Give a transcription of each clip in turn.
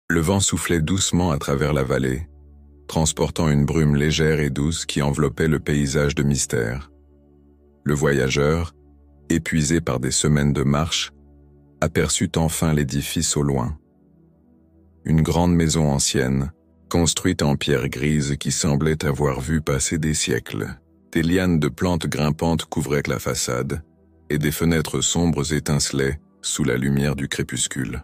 Le vent soufflait doucement à travers la vallée, transportant une brume légère et douce qui enveloppait le paysage de mystère. Le voyageur, épuisé par des semaines de marche, aperçut enfin l'édifice au loin. Une grande maison ancienne, construite en pierre grise qui semblait avoir vu passer des siècles. Des lianes de plantes grimpantes couvraient la façade, et des fenêtres sombres étincelaient sous la lumière du crépuscule.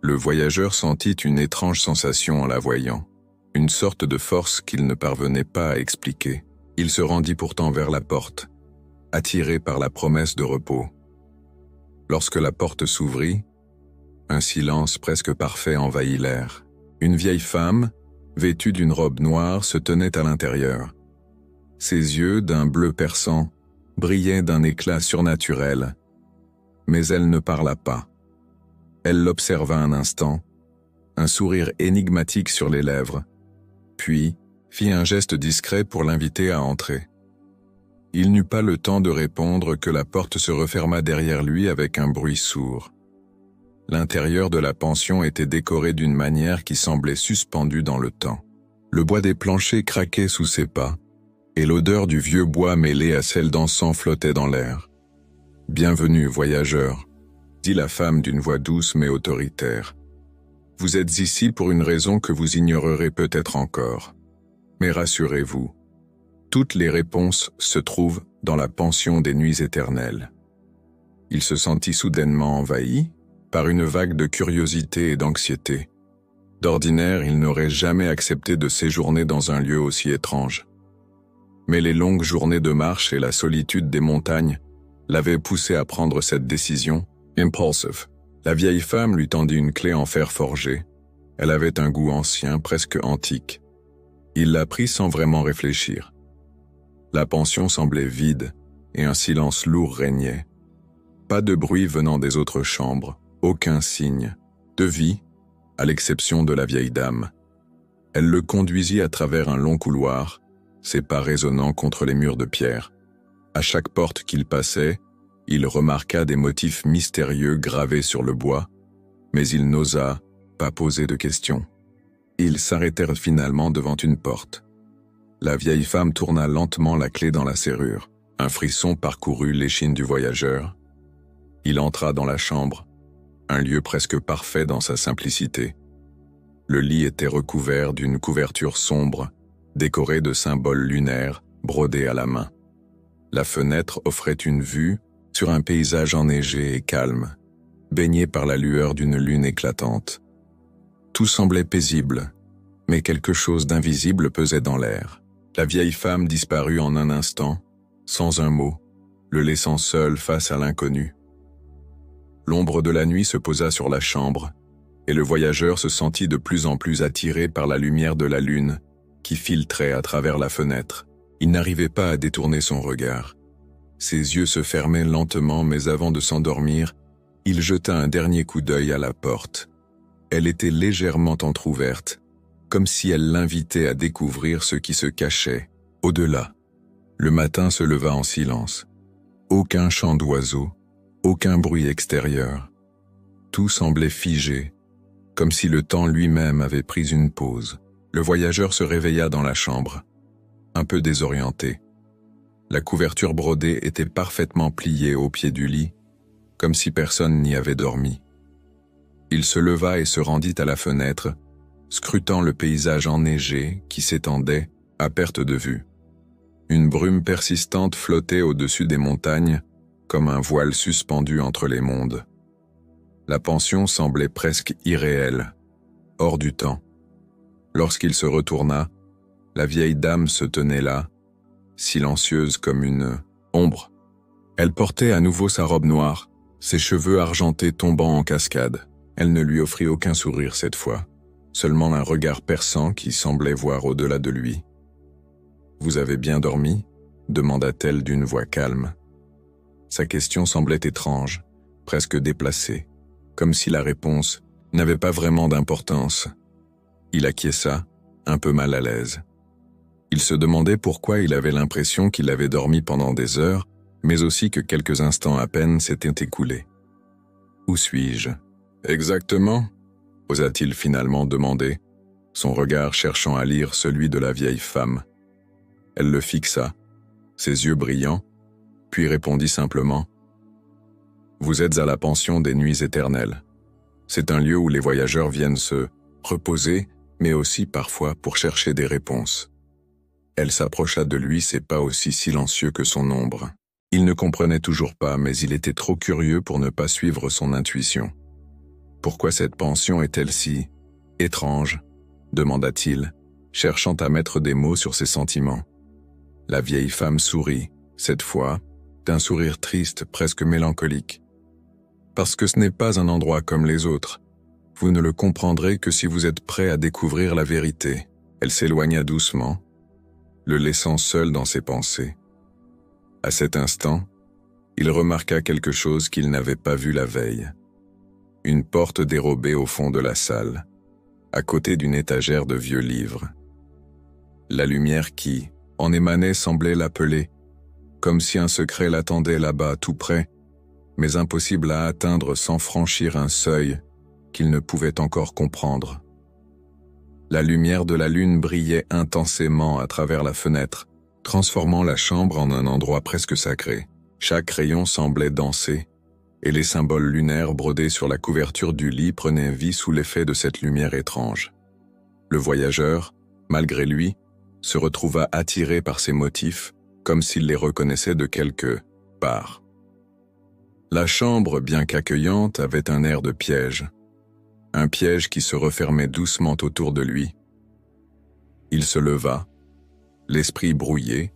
Le voyageur sentit une étrange sensation en la voyant, une sorte de force qu'il ne parvenait pas à expliquer. Il se rendit pourtant vers la porte, attiré par la promesse de repos. Lorsque la porte s'ouvrit, un silence presque parfait envahit l'air. Une vieille femme, vêtue d'une robe noire, se tenait à l'intérieur. Ses yeux, d'un bleu perçant, brillaient d'un éclat surnaturel, mais elle ne parla pas. Elle l'observa un instant, un sourire énigmatique sur les lèvres, puis fit un geste discret pour l'inviter à entrer. Il n'eut pas le temps de répondre que la porte se referma derrière lui avec un bruit sourd. L'intérieur de la pension était décoré d'une manière qui semblait suspendue dans le temps. Le bois des planchers craquait sous ses pas, et l'odeur du vieux bois mêlée à celle d'encens flottait dans l'air. « Bienvenue, voyageur », dit la femme d'une voix douce mais autoritaire. « Vous êtes ici pour une raison que vous ignorerez peut-être encore. Mais rassurez-vous, toutes les réponses se trouvent dans la pension des nuits éternelles. » Il se sentit soudainement envahi par une vague de curiosité et d'anxiété. D'ordinaire, il n'aurait jamais accepté de séjourner dans un lieu aussi étrange. Mais les longues journées de marche et la solitude des montagnes l'avaient poussé à prendre cette décision, impulsive. La vieille femme lui tendit une clé en fer forgé. Elle avait un goût ancien, presque antique. Il la prit sans vraiment réfléchir. La pension semblait vide et un silence lourd régnait. Pas de bruit venant des autres chambres, aucun signe de vie, à l'exception de la vieille dame. Elle le conduisit à travers un long couloir, ses pas résonnant contre les murs de pierre. À chaque porte qu'il passait, il remarqua des motifs mystérieux gravés sur le bois, mais il n'osa pas poser de questions. Ils s'arrêtèrent finalement devant une porte. La vieille femme tourna lentement la clé dans la serrure. Un frisson parcourut l'échine du voyageur. Il entra dans la chambre, un lieu presque parfait dans sa simplicité. Le lit était recouvert d'une couverture sombre, décorée de symboles lunaires brodés à la main. La fenêtre offrait une vue sur un paysage enneigé et calme, baigné par la lueur d'une lune éclatante. Tout semblait paisible, mais quelque chose d'invisible pesait dans l'air. La vieille femme disparut en un instant, sans un mot, le laissant seul face à l'inconnu. L'ombre de la nuit se posa sur la chambre, et le voyageur se sentit de plus en plus attiré par la lumière de la lune qui filtrait à travers la fenêtre. Il n'arrivait pas à détourner son regard. Ses yeux se fermaient lentement, mais avant de s'endormir, il jeta un dernier coup d'œil à la porte. Elle était légèrement entr'ouverte, comme si elle l'invitait à découvrir ce qui se cachait au-delà. Le matin se leva en silence. Aucun chant d'oiseaux, aucun bruit extérieur. Tout semblait figé, comme si le temps lui-même avait pris une pause. Le voyageur se réveilla dans la chambre, un peu désorienté. La couverture brodée était parfaitement pliée au pied du lit, comme si personne n'y avait dormi. Il se leva et se rendit à la fenêtre, scrutant le paysage enneigé qui s'étendait à perte de vue. Une brume persistante flottait au-dessus des montagnes, comme un voile suspendu entre les mondes. La pension semblait presque irréelle, hors du temps. Lorsqu'il se retourna, la vieille dame se tenait là, silencieuse comme une ombre. Elle portait à nouveau sa robe noire, ses cheveux argentés tombant en cascade. Elle ne lui offrit aucun sourire cette fois, seulement un regard perçant qui semblait voir au-delà de lui. « Vous avez bien dormi ?» demanda-t-elle d'une voix calme. Sa question semblait étrange, presque déplacée, comme si la réponse n'avait pas vraiment d'importance. Il acquiesça, un peu mal à l'aise. Il se demandait pourquoi il avait l'impression qu'il avait dormi pendant des heures, mais aussi que quelques instants à peine s'étaient écoulés. « Où suis-je ?»« Exactement » osa-t-il finalement demander, son regard cherchant à lire celui de la vieille femme. Elle le fixa, ses yeux brillants, puis répondit simplement « Vous êtes à la pension des nuits éternelles. C'est un lieu où les voyageurs viennent se reposer, mais aussi parfois pour chercher des réponses. » Elle s'approcha de lui, ses pas aussi silencieux que son ombre. Il ne comprenait toujours pas, mais il était trop curieux pour ne pas suivre son intuition. Pourquoi cette pension est-elle si étrange ? Demanda-t-il, cherchant à mettre des mots sur ses sentiments. La vieille femme sourit, cette fois, d'un sourire triste, presque mélancolique. Parce que ce n'est pas un endroit comme les autres. Vous ne le comprendrez que si vous êtes prêt à découvrir la vérité. Elle s'éloigna doucement, le laissant seul dans ses pensées. À cet instant, il remarqua quelque chose qu'il n'avait pas vu la veille. Une porte dérobée au fond de la salle, à côté d'une étagère de vieux livres. La lumière qui en émanait semblait l'appeler, comme si un secret l'attendait là-bas tout près, mais impossible à atteindre sans franchir un seuil qu'il ne pouvait encore comprendre. La lumière de la lune brillait intensément à travers la fenêtre, transformant la chambre en un endroit presque sacré. Chaque rayon semblait danser, et les symboles lunaires brodés sur la couverture du lit prenaient vie sous l'effet de cette lumière étrange. Le voyageur, malgré lui, se retrouva attiré par ces motifs, comme s'il les reconnaissait de quelque part. La chambre, bien qu'accueillante, avait un air de piège. Un piège qui se refermait doucement autour de lui. Il se leva, l'esprit brouillé,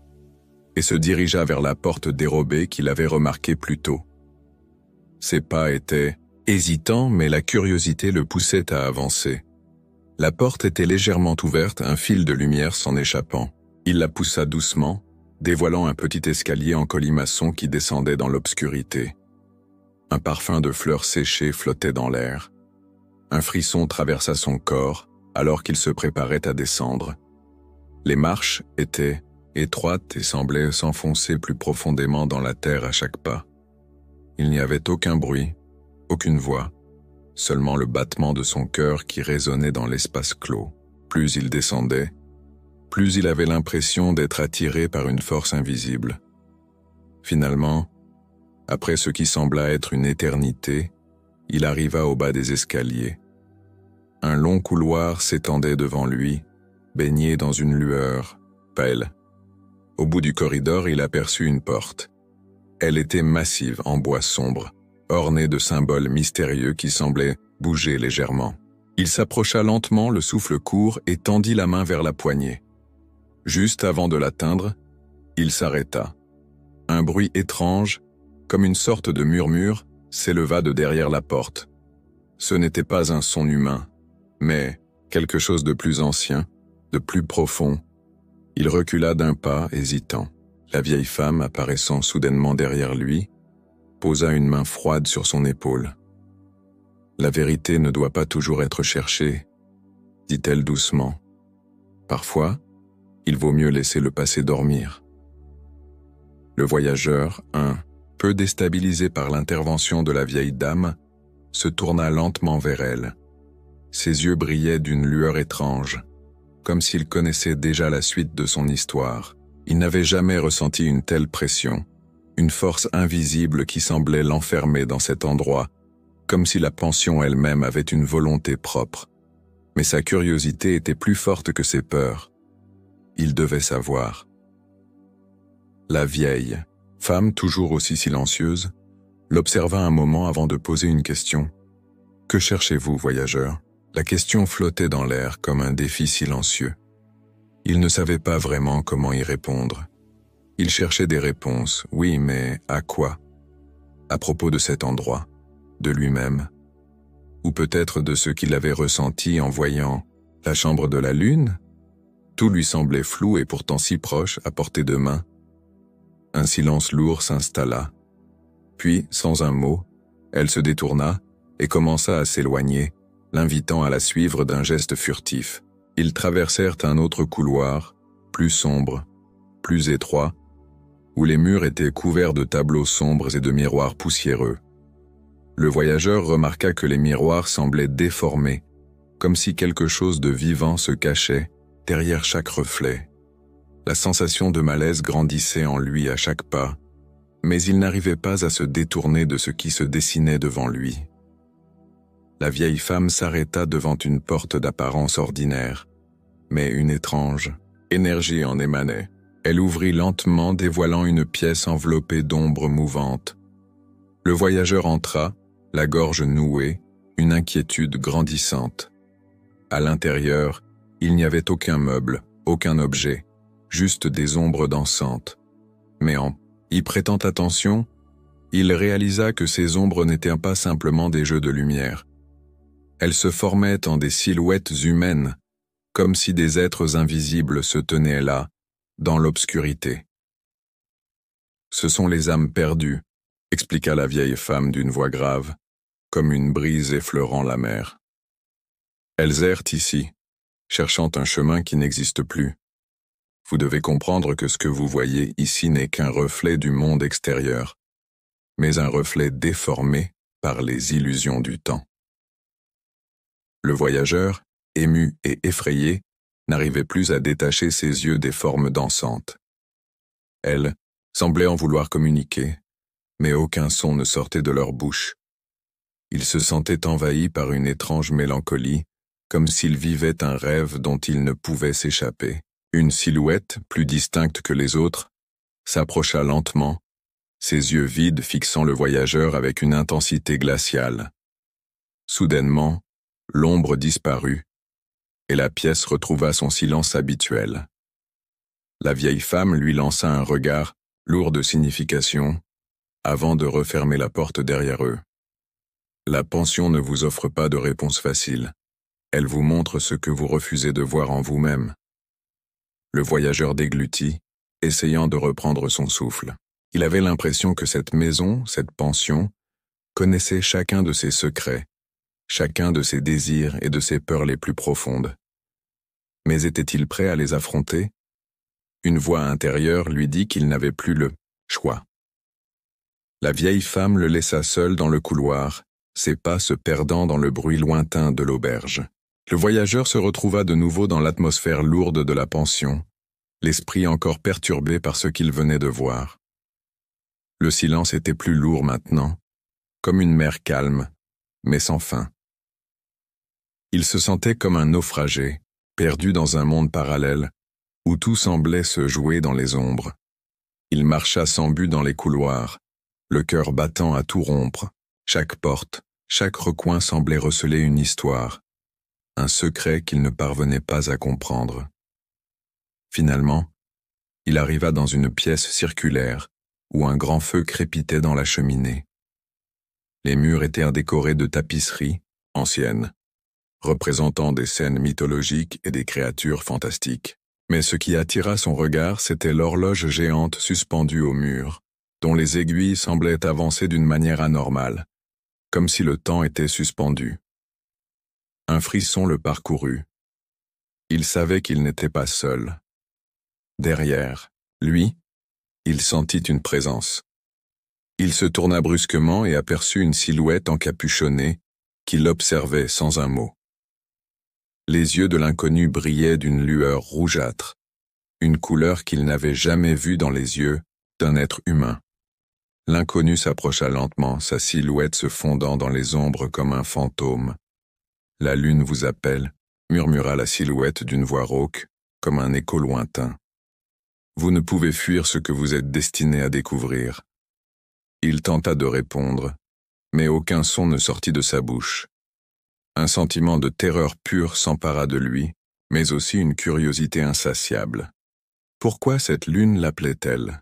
et se dirigea vers la porte dérobée qu'il avait remarquée plus tôt. Ses pas étaient hésitants, mais la curiosité le poussait à avancer. La porte était légèrement ouverte, un fil de lumière s'en échappant. Il la poussa doucement, dévoilant un petit escalier en colimaçon qui descendait dans l'obscurité. Un parfum de fleurs séchées flottait dans l'air. Un frisson traversa son corps alors qu'il se préparait à descendre. Les marches étaient étroites et semblaient s'enfoncer plus profondément dans la terre à chaque pas. Il n'y avait aucun bruit, aucune voix, seulement le battement de son cœur qui résonnait dans l'espace clos. Plus il descendait, plus il avait l'impression d'être attiré par une force invisible. Finalement, après ce qui sembla être une éternité, il arriva au bas des escaliers. Un long couloir s'étendait devant lui, baigné dans une lueur pâle. Au bout du corridor, il aperçut une porte. Elle était massive en bois sombre, ornée de symboles mystérieux qui semblaient bouger légèrement. Il s'approcha lentement, le souffle court, et tendit la main vers la poignée. Juste avant de l'atteindre, il s'arrêta. Un bruit étrange, comme une sorte de murmure, s'éleva de derrière la porte. Ce n'était pas un son humain, mais quelque chose de plus ancien, de plus profond. Il recula d'un pas, hésitant. La vieille femme, apparaissant soudainement derrière lui, posa une main froide sur son épaule. « La vérité ne doit pas toujours être cherchée, » dit-elle doucement. « Parfois, il vaut mieux laisser le passé dormir. » Le voyageur, un peu déstabilisé par l'intervention de la vieille dame, se tourna lentement vers elle. Ses yeux brillaient d'une lueur étrange, comme s'il connaissait déjà la suite de son histoire. Il n'avait jamais ressenti une telle pression, une force invisible qui semblait l'enfermer dans cet endroit, comme si la pension elle-même avait une volonté propre. Mais sa curiosité était plus forte que ses peurs. Il devait savoir. La vieille, femme toujours aussi silencieuse, l'observa un moment avant de poser une question. « Que cherchez-vous, voyageur ?» La question flottait dans l'air comme un défi silencieux. Il ne savait pas vraiment comment y répondre. Il cherchait des réponses, oui, mais à quoi? À propos de cet endroit, de lui-même, ou peut-être de ce qu'il avait ressenti en voyant la chambre de la lune? Tout lui semblait flou et pourtant si proche, à portée de main. Un silence lourd s'installa. Puis, sans un mot, elle se détourna et commença à s'éloigner, l'invitant à la suivre d'un geste furtif. Ils traversèrent un autre couloir, plus sombre, plus étroit, où les murs étaient couverts de tableaux sombres et de miroirs poussiéreux. Le voyageur remarqua que les miroirs semblaient déformés, comme si quelque chose de vivant se cachait derrière chaque reflet. La sensation de malaise grandissait en lui à chaque pas, mais il n'arrivait pas à se détourner de ce qui se dessinait devant lui. La vieille femme s'arrêta devant une porte d'apparence ordinaire, mais une étrange énergie en émanait. Elle ouvrit lentement, dévoilant une pièce enveloppée d'ombres mouvantes. Le voyageur entra, la gorge nouée, une inquiétude grandissante. À l'intérieur, il n'y avait aucun meuble, aucun objet, juste des ombres dansantes. Mais en y prêtant attention, il réalisa que ces ombres n'étaient pas simplement des jeux de lumière. Elles se formaient en des silhouettes humaines, comme si des êtres invisibles se tenaient là, dans l'obscurité. « Ce sont les âmes perdues », expliqua la vieille femme d'une voix grave, comme une brise effleurant la mer. Elles errent ici, cherchant un chemin qui n'existe plus. Vous devez comprendre que ce que vous voyez ici n'est qu'un reflet du monde extérieur, mais un reflet déformé par les illusions du temps. Le voyageur, ému et effrayé, n'arrivait plus à détacher ses yeux des formes dansantes. Elles semblaient en vouloir communiquer, mais aucun son ne sortait de leur bouche. Il se sentait envahi par une étrange mélancolie, comme s'il vivait un rêve dont il ne pouvait s'échapper. Une silhouette, plus distincte que les autres, s'approcha lentement, ses yeux vides fixant le voyageur avec une intensité glaciale. Soudainement, l'ombre disparut, et la pièce retrouva son silence habituel. La vieille femme lui lança un regard lourd de signification, avant de refermer la porte derrière eux. La pension ne vous offre pas de réponse facile. Elle vous montre ce que vous refusez de voir en vous-même. Le voyageur déglutit, essayant de reprendre son souffle. Il avait l'impression que cette maison, cette pension, connaissait chacun de ses secrets, chacun de ses désirs et de ses peurs les plus profondes. Mais était-il prêt à les affronter? Une voix intérieure lui dit qu'il n'avait plus le choix. La vieille femme le laissa seul dans le couloir, ses pas se perdant dans le bruit lointain de l'auberge. Le voyageur se retrouva de nouveau dans l'atmosphère lourde de la pension, l'esprit encore perturbé par ce qu'il venait de voir. Le silence était plus lourd maintenant, comme une mer calme, mais sans fin. Il se sentait comme un naufragé, perdu dans un monde parallèle, où tout semblait se jouer dans les ombres. Il marcha sans but dans les couloirs, le cœur battant à tout rompre. Chaque porte, chaque recoin semblait receler une histoire, un secret qu'il ne parvenait pas à comprendre. Finalement, il arriva dans une pièce circulaire, où un grand feu crépitait dans la cheminée. Les murs étaient décorés de tapisseries, anciennes, représentant des scènes mythologiques et des créatures fantastiques. Mais ce qui attira son regard, c'était l'horloge géante suspendue au mur, dont les aiguilles semblaient avancer d'une manière anormale, comme si le temps était suspendu. Un frisson le parcourut. Il savait qu'il n'était pas seul. Derrière, lui, il sentit une présence. Il se tourna brusquement et aperçut une silhouette encapuchonnée qui l'observait sans un mot. Les yeux de l'inconnu brillaient d'une lueur rougeâtre, une couleur qu'il n'avait jamais vue dans les yeux d'un être humain. L'inconnu s'approcha lentement, sa silhouette se fondant dans les ombres comme un fantôme. « La lune vous appelle », murmura la silhouette d'une voix rauque, comme un écho lointain. « Vous ne pouvez fuir ce que vous êtes destiné à découvrir. » Il tenta de répondre, mais aucun son ne sortit de sa bouche. Un sentiment de terreur pure s'empara de lui, mais aussi une curiosité insatiable. Pourquoi cette lune l'appelait-elle?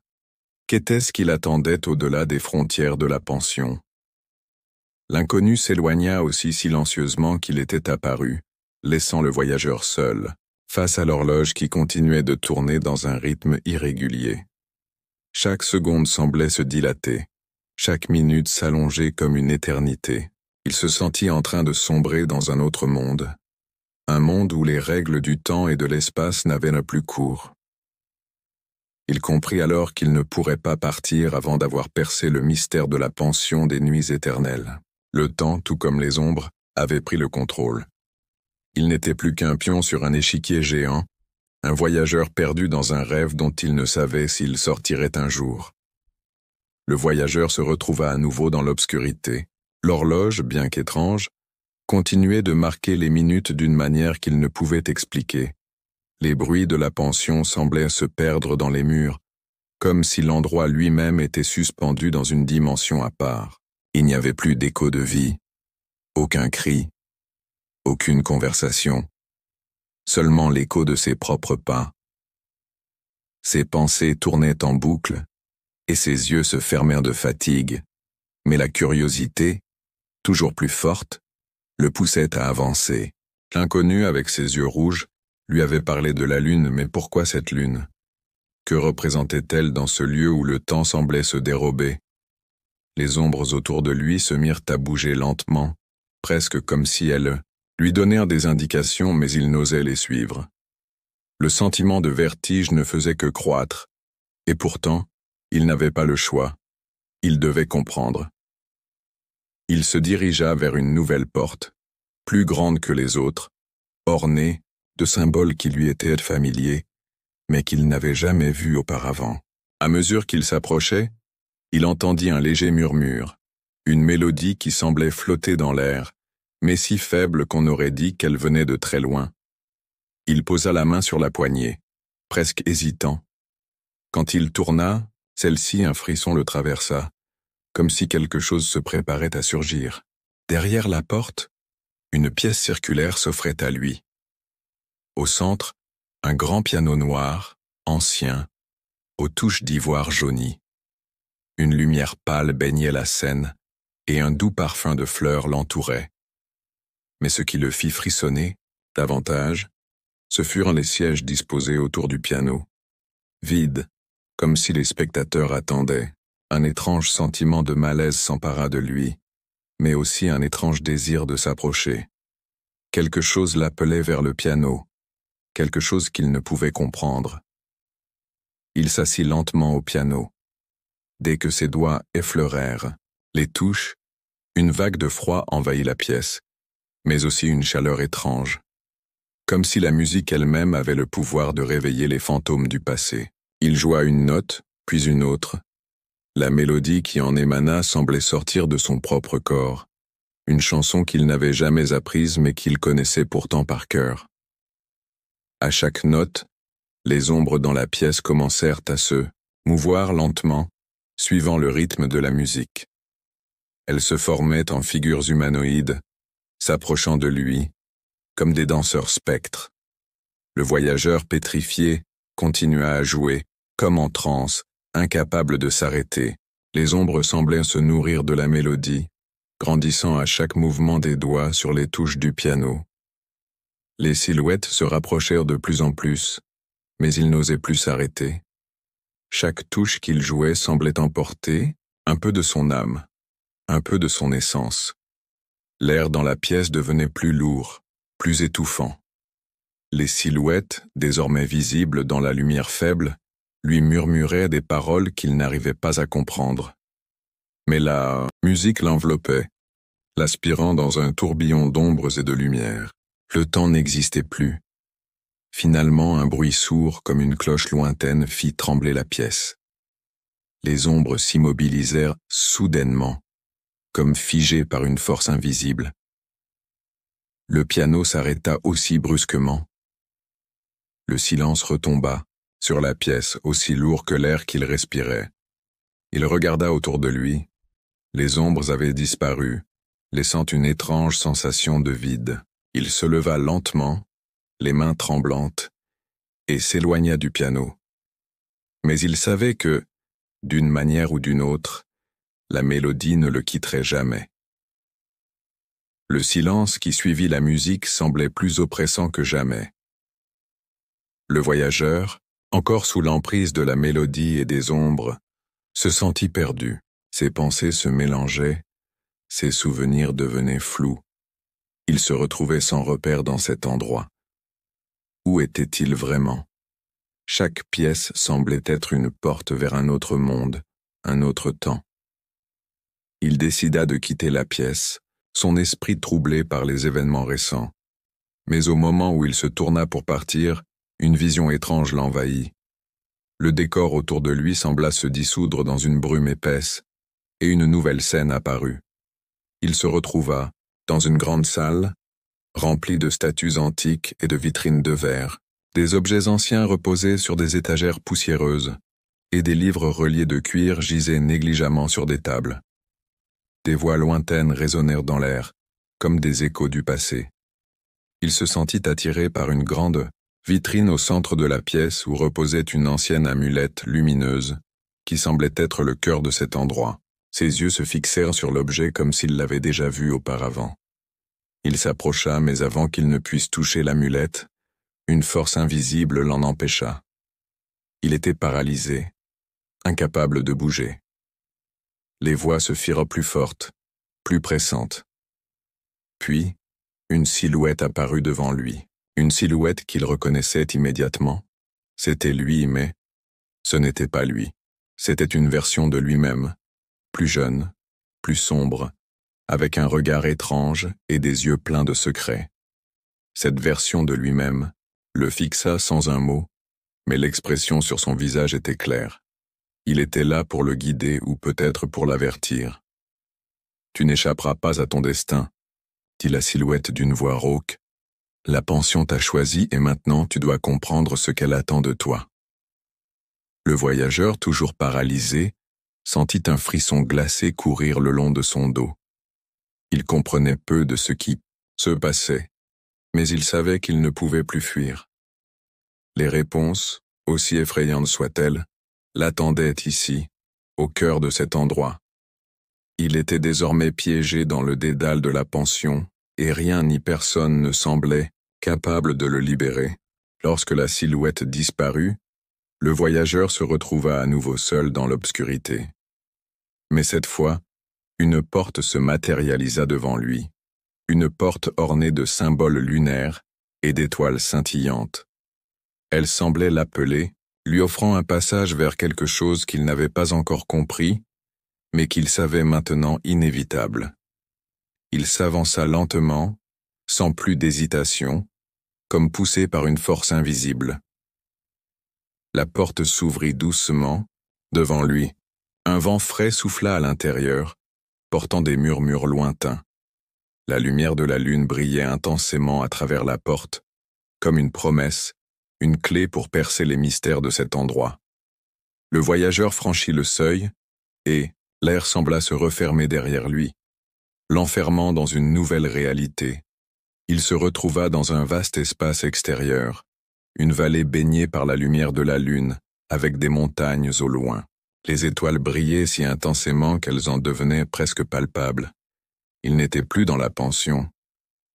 Qu'était-ce qui l'attendait au-delà des frontières de la pension? L'inconnu s'éloigna aussi silencieusement qu'il était apparu, laissant le voyageur seul, face à l'horloge qui continuait de tourner dans un rythme irrégulier. Chaque seconde semblait se dilater, chaque minute s'allonger comme une éternité. Il se sentit en train de sombrer dans un autre monde, un monde où les règles du temps et de l'espace n'avaient plus cours. Il comprit alors qu'il ne pourrait pas partir avant d'avoir percé le mystère de la pension des nuits éternelles. Le temps, tout comme les ombres, avait pris le contrôle. Il n'était plus qu'un pion sur un échiquier géant, un voyageur perdu dans un rêve dont il ne savait s'il sortirait un jour. Le voyageur se retrouva à nouveau dans l'obscurité. L'horloge, bien qu'étrange, continuait de marquer les minutes d'une manière qu'il ne pouvait expliquer. Les bruits de la pension semblaient se perdre dans les murs, comme si l'endroit lui-même était suspendu dans une dimension à part. Il n'y avait plus d'écho de vie, aucun cri, aucune conversation, seulement l'écho de ses propres pas. Ses pensées tournaient en boucle, et ses yeux se fermèrent de fatigue, mais la curiosité, toujours plus forte, le poussait à avancer. L'inconnu, avec ses yeux rouges, lui avait parlé de la lune, mais pourquoi cette lune? Que représentait-elle dans ce lieu où le temps semblait se dérober? Les ombres autour de lui se mirent à bouger lentement, presque comme si elles lui donnèrent des indications, mais il n'osait les suivre. Le sentiment de vertige ne faisait que croître, et pourtant, il n'avait pas le choix. Il devait comprendre. Il se dirigea vers une nouvelle porte, plus grande que les autres, ornée de symboles qui lui étaient familiers, mais qu'il n'avait jamais vus auparavant. À mesure qu'il s'approchait, il entendit un léger murmure, une mélodie qui semblait flotter dans l'air, mais si faible qu'on aurait dit qu'elle venait de très loin. Il posa la main sur la poignée, presque hésitant. Quand il tourna, celle-ci, un frisson le traversa, comme si quelque chose se préparait à surgir. Derrière la porte, une pièce circulaire s'offrait à lui. Au centre, un grand piano noir, ancien, aux touches d'ivoire jauni. Une lumière pâle baignait la scène, et un doux parfum de fleurs l'entourait. Mais ce qui le fit frissonner, davantage, ce furent les sièges disposés autour du piano. Vides, comme si les spectateurs attendaient. Un étrange sentiment de malaise s'empara de lui, mais aussi un étrange désir de s'approcher. Quelque chose l'appelait vers le piano, quelque chose qu'il ne pouvait comprendre. Il s'assit lentement au piano. Dès que ses doigts effleurèrent les touches, une vague de froid envahit la pièce, mais aussi une chaleur étrange, comme si la musique elle-même avait le pouvoir de réveiller les fantômes du passé. Il joua une note, puis une autre. La mélodie qui en émana semblait sortir de son propre corps, une chanson qu'il n'avait jamais apprise mais qu'il connaissait pourtant par cœur. À chaque note, les ombres dans la pièce commencèrent à se mouvoir lentement, suivant le rythme de la musique. Elles se formaient en figures humanoïdes, s'approchant de lui, comme des danseurs spectres. Le voyageur pétrifié continua à jouer, comme en transe, incapable de s'arrêter. Les ombres semblaient se nourrir de la mélodie, grandissant à chaque mouvement des doigts sur les touches du piano. Les silhouettes se rapprochèrent de plus en plus, mais il n'osait plus s'arrêter. Chaque touche qu'il jouait semblait emporter un peu de son âme, un peu de son essence. L'air dans la pièce devenait plus lourd, plus étouffant. Les silhouettes, désormais visibles dans la lumière faible, lui murmuraient des paroles qu'il n'arrivait pas à comprendre. Mais la musique l'enveloppait, l'aspirant dans un tourbillon d'ombres et de lumière. Le temps n'existait plus. Finalement, un bruit sourd comme une cloche lointaine fit trembler la pièce. Les ombres s'immobilisèrent soudainement, comme figées par une force invisible. Le piano s'arrêta aussi brusquement. Le silence retomba sur la pièce, aussi lourd que l'air qu'il respirait. Il regarda autour de lui. Les ombres avaient disparu, laissant une étrange sensation de vide. Il se leva lentement, les mains tremblantes, et s'éloigna du piano. Mais il savait que, d'une manière ou d'une autre, la mélodie ne le quitterait jamais. Le silence qui suivit la musique semblait plus oppressant que jamais. Le voyageur, encore sous l'emprise de la mélodie et des ombres, se sentit perdu. Ses pensées se mélangeaient, ses souvenirs devenaient flous. Il se retrouvait sans repère dans cet endroit. Où était-il vraiment? Chaque pièce semblait être une porte vers un autre monde, un autre temps. Il décida de quitter la pièce, son esprit troublé par les événements récents. Mais au moment où il se tourna pour partir, une vision étrange l'envahit. Le décor autour de lui sembla se dissoudre dans une brume épaisse, et une nouvelle scène apparut. Il se retrouva dans une grande salle, remplie de statues antiques et de vitrines de verre. Des objets anciens reposaient sur des étagères poussiéreuses, et des livres reliés de cuir gisaient négligemment sur des tables. Des voix lointaines résonnèrent dans l'air, comme des échos du passé. Il se sentit attiré par une grande vitrine au centre de la pièce où reposait une ancienne amulette lumineuse, qui semblait être le cœur de cet endroit. Ses yeux se fixèrent sur l'objet comme s'il l'avait déjà vu auparavant. Il s'approcha, mais avant qu'il ne puisse toucher l'amulette, une force invisible l'en empêcha. Il était paralysé, incapable de bouger. Les voix se firent plus fortes, plus pressantes. Puis, une silhouette apparut devant lui, une silhouette qu'il reconnaissait immédiatement. C'était lui, mais ce n'était pas lui. C'était une version de lui-même, plus jeune, plus sombre, avec un regard étrange et des yeux pleins de secrets. Cette version de lui-même le fixa sans un mot, mais l'expression sur son visage était claire. Il était là pour le guider ou peut-être pour l'avertir. « Tu n'échapperas pas à ton destin », dit la silhouette d'une voix rauque. « La pension t'a choisi et maintenant tu dois comprendre ce qu'elle attend de toi. » Le voyageur, toujours paralysé, sentit un frisson glacé courir le long de son dos. Il comprenait peu de ce qui se passait, mais il savait qu'il ne pouvait plus fuir. Les réponses, aussi effrayantes soient-elles, l'attendaient ici, au cœur de cet endroit. Il était désormais piégé dans le dédale de la pension, et rien ni personne ne semblait capable de le libérer. Lorsque la silhouette disparut, le voyageur se retrouva à nouveau seul dans l'obscurité. Mais cette fois, une porte se matérialisa devant lui, une porte ornée de symboles lunaires et d'étoiles scintillantes. Elle semblait l'appeler, lui offrant un passage vers quelque chose qu'il n'avait pas encore compris, mais qu'il savait maintenant inévitable. Il s'avança lentement, sans plus d'hésitation, comme poussé par une force invisible. La porte s'ouvrit doucement, devant lui. Un vent frais souffla à l'intérieur, portant des murmures lointains. La lumière de la lune brillait intensément à travers la porte, comme une promesse, une clé pour percer les mystères de cet endroit. Le voyageur franchit le seuil, et l'air sembla se refermer derrière lui, l'enfermant dans une nouvelle réalité. Il se retrouva dans un vaste espace extérieur, une vallée baignée par la lumière de la lune, avec des montagnes au loin. Les étoiles brillaient si intensément qu'elles en devenaient presque palpables. Il n'était plus dans la pension.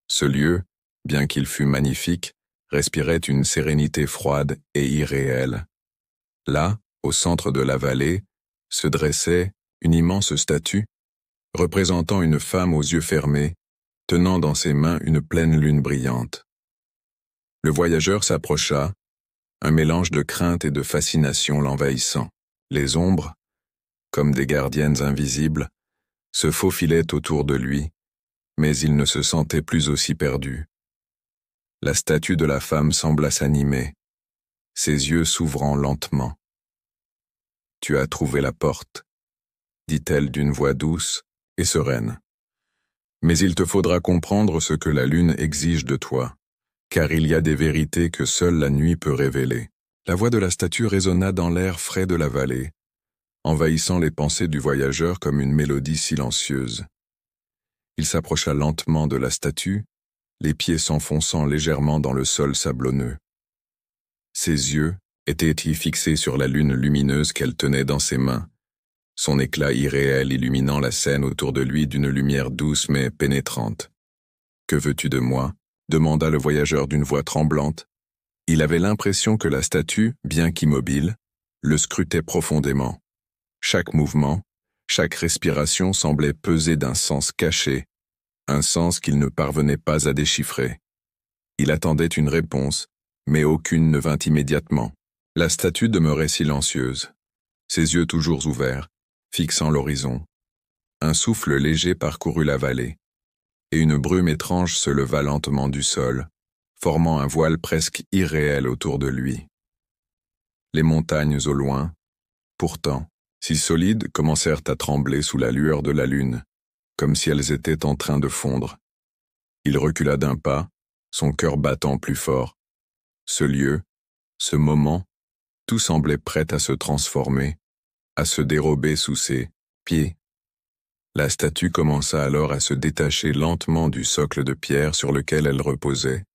Ce lieu, bien qu'il fût magnifique, respirait une sérénité froide et irréelle. Là, au centre de la vallée, se dressait une immense statue, représentant une femme aux yeux fermés, tenant dans ses mains une pleine lune brillante. Le voyageur s'approcha, un mélange de crainte et de fascination l'envahissant. Les ombres, comme des gardiennes invisibles, se faufilaient autour de lui, mais il ne se sentait plus aussi perdu. La statue de la femme sembla s'animer, ses yeux s'ouvrant lentement. « Tu as trouvé la porte », dit-elle d'une voix douce et sereine. « Mais il te faudra comprendre ce que la lune exige de toi, car il y a des vérités que seule la nuit peut révéler. » La voix de la statue résonna dans l'air frais de la vallée, envahissant les pensées du voyageur comme une mélodie silencieuse. Il s'approcha lentement de la statue, les pieds s'enfonçant légèrement dans le sol sablonneux. Ses yeux étaient fixés sur la lune lumineuse qu'elle tenait dans ses mains, son éclat irréel illuminant la scène autour de lui d'une lumière douce mais pénétrante. « Que veux-tu de moi ?» demanda le voyageur d'une voix tremblante. Il avait l'impression que la statue, bien qu'immobile, le scrutait profondément. Chaque mouvement, chaque respiration semblait peser d'un sens caché, un sens qu'il ne parvenait pas à déchiffrer. Il attendait une réponse, mais aucune ne vint immédiatement. La statue demeurait silencieuse, ses yeux toujours ouverts, fixant l'horizon. Un souffle léger parcourut la vallée, et une brume étrange se leva lentement du sol, formant un voile presque irréel autour de lui. Les montagnes au loin, pourtant, si solides, commencèrent à trembler sous la lueur de la lune, comme si elles étaient en train de fondre. Il recula d'un pas, son cœur battant plus fort. Ce lieu, ce moment, tout semblait prêt à se transformer, à se dérober sous ses pieds. La statue commença alors à se détacher lentement du socle de pierre sur lequel elle reposait,